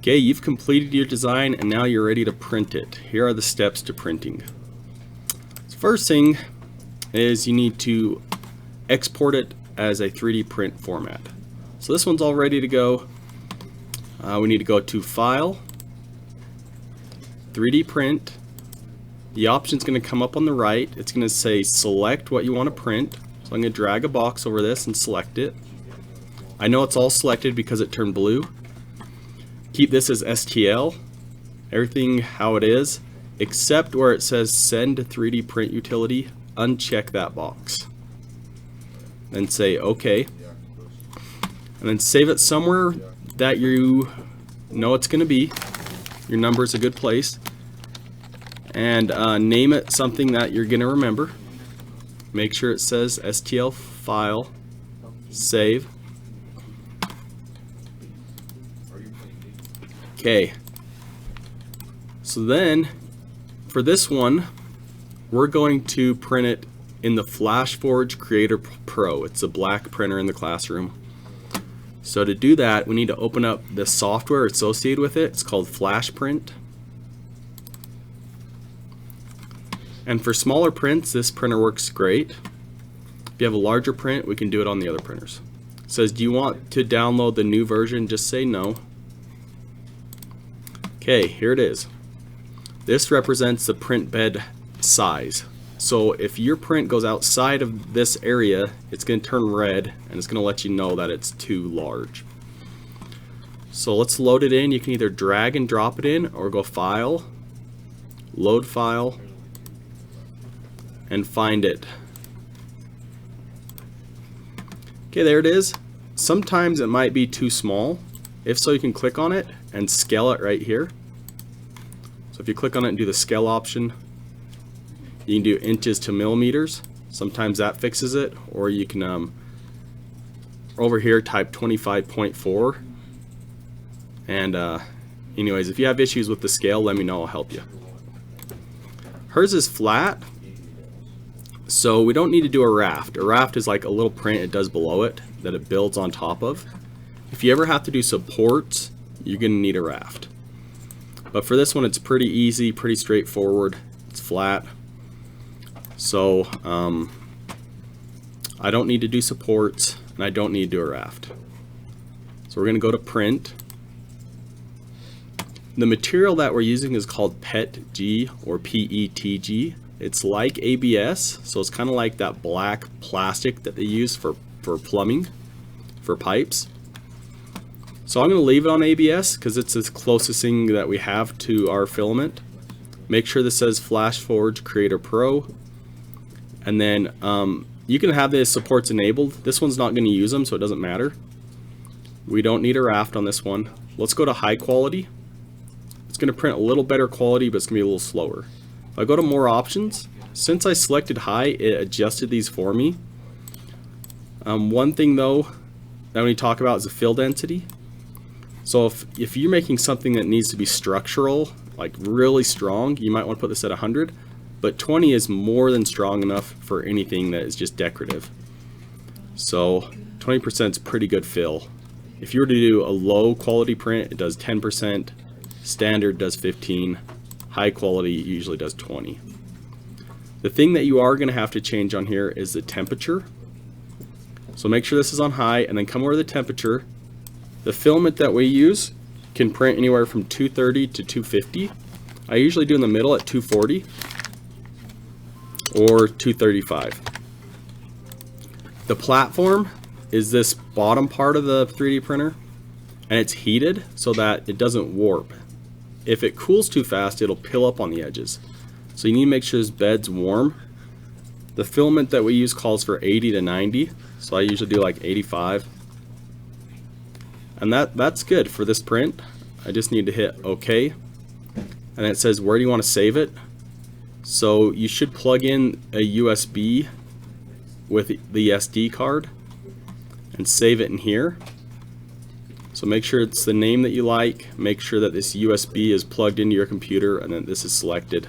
Okay, you've completed your design and now you're ready to print it. Here are the steps to printing. First thing is you need to export it as a 3D print format. So this one's all ready to go. We need to go to File, 3D Print. The option's going to come up on the right. It's going to say select what you want to print. So I'm going to drag a box over this and select it. I know it's all selected because it turned blue. Keep this as STL, everything how it is, except where it says send to 3D print utility, uncheck that box. Then say OK. And then save it somewhere that you know it's going to be. Your number is a good place. And name it something that you're going to remember. Make sure it says STL file, save. Okay, so then for this one we're going to print it in the FlashForge Creator Pro. It's a black printer in the classroom. So to do that we need to open up the software associated with it. It's called FlashPrint. And for smaller prints this printer works great. If you have a larger print we can do it on the other printers. It says do you want to download the new version? Just say no. Okay, here it is. This represents the print bed size. So if your print goes outside of this area, it's going to turn red and it's going to let you know that it's too large. So let's load it in. You can either drag and drop it in or go File, Load File, and find it. Okay, there it is. Sometimes it might be too small. If so, you can click on it and scale it right here. So if you click on it and do the scale option, you can do inches to millimeters. Sometimes that fixes it, or you can over here type 25.4. And anyways, if you have issues with the scale, let me know, I'll help you. Hers is flat, so we don't need to do a raft. A raft is like a little print it does below it that it builds on top of. If you ever have to do supports, you're going to need a raft. But for this one it's pretty easy, pretty straightforward. It's flat. So I don't need to do supports and I don't need to do a raft. So we're going to go to print. The material that we're using is called PETG or PETG. It's like ABS, so it's kind of like that black plastic that they use for plumbing, for pipes. So I'm going to leave it on ABS because it's the closest thing that we have to our filament. Make sure this says FlashForge Creator Pro. And then you can have the supports enabled. This one's not going to use them, so it doesn't matter. We don't need a raft on this one. Let's go to high quality. It's going to print a little better quality, but it's going to be a little slower. If I go to more options, since I selected high, it adjusted these for me. One thing though that we need to talk about is the fill density. So if you're making something that needs to be structural, like really strong, you might want to put this at 100, but 20 is more than strong enough for anything that is just decorative. So 20% is pretty good fill. If you were to do a low quality print, it does 10%, standard does 15, high quality usually does 20. The thing that you are going to have to change on here is the temperature. So make sure this is on high and then come over to the temperature. The filament that we use can print anywhere from 230 to 250. I usually do in the middle at 240 or 235. The platform is this bottom part of the 3D printer and it's heated so that it doesn't warp. If it cools too fast, it'll pill up on the edges. So you need to make sure this bed's warm. The filament that we use calls for 80 to 90, so I usually do like 85. And that's good for this print. I just need to hit OK. And it says where do you want to save it. So you should plug in a USB with the SD card and save it in here. So make sure it's the name that you like. Make sure that this USB is plugged into your computer and then this is selected.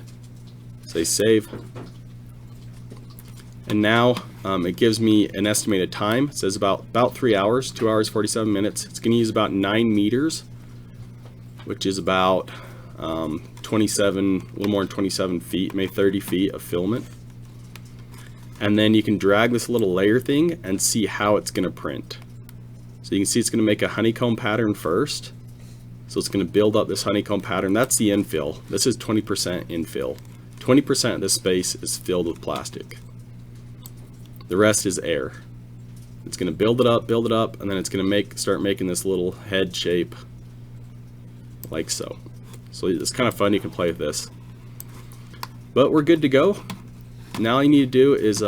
Say save. And now it gives me an estimated time. It says about 3 hours, 2 hours 47 minutes. It's going to use about 9 meters which is about 27, a little more than 27 feet, maybe 30 feet of filament. And then you can drag this little layer thing and see how it's going to print. So you can see it's going to make a honeycomb pattern first. So it's going to build up this honeycomb pattern. That's the infill. This is 20% infill. 20% of this space is filled with plastic. The rest is air. It's going to build it up, and then it's going to start making this little head shape like so. So it's kind of fun. You can play with this. But we're good to go. Now all you need to do is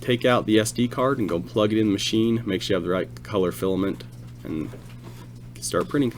take out the SD card and go plug it in the machine. Make sure you have the right color filament and start printing.